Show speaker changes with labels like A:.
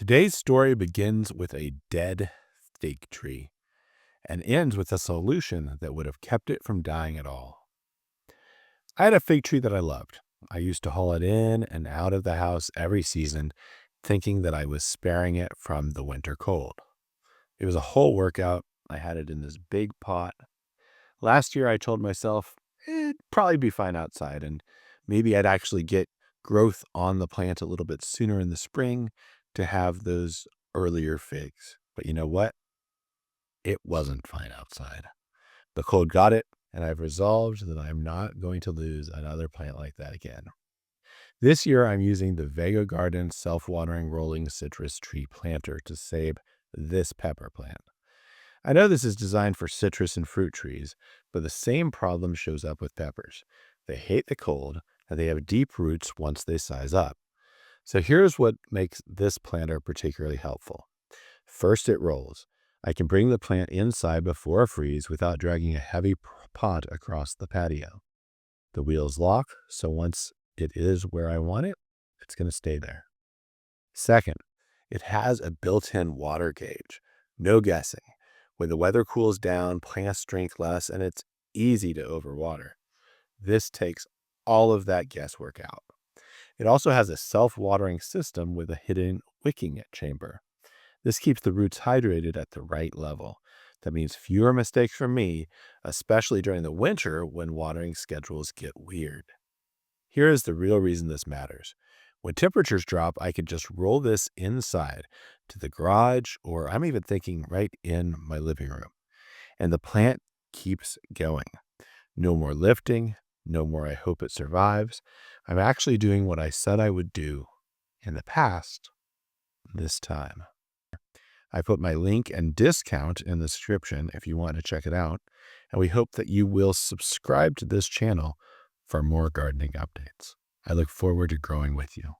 A: Today's story begins with a dead fig tree and ends with a solution that would have kept it from dying at all. I had a fig tree that I loved. I used to haul it in and out of the house every season, thinking that I was sparing it from the winter cold. It was a whole workout. I had it in this big pot. Last year, I told myself it'd probably be fine outside, and maybe I'd actually get growth on the plant a little bit sooner in the spring to have those earlier figs. But you know what? It wasn't fine outside. The cold got it, and I've resolved that I'm not going to lose another plant like that again. This year, I'm using the VegoGarden self-watering rolling citrus tree planter to save this pepper plant. I know this is designed for citrus and fruit trees, but the same problem shows up with peppers. They hate the cold, and they have deep roots once they size up. So here's what makes this planter particularly helpful. First, it rolls. I can bring the plant inside before a freeze without dragging a heavy pot across the patio. The wheels lock, so once it is where I want it, it's going to stay there. Second, it has a built-in water gauge. No guessing. When the weather cools down, plants drink less, and it's easy to overwater. This takes all of that guesswork out. It also has a self-watering system with a hidden wicking chamber. This keeps the roots hydrated at the right level. That means fewer mistakes from me, especially during the winter when watering schedules get weird. Here is the real reason this matters. When temperatures drop, I can just roll this inside to the garage, or I'm even thinking right in my living room. And the plant keeps going. No more lifting, no more I hope it survives. I'm actually doing what I said I would do in the past this time. I put my link and discount in the description if you want to check it out, and we hope that you will subscribe to this channel for more gardening updates. I look forward to growing with you.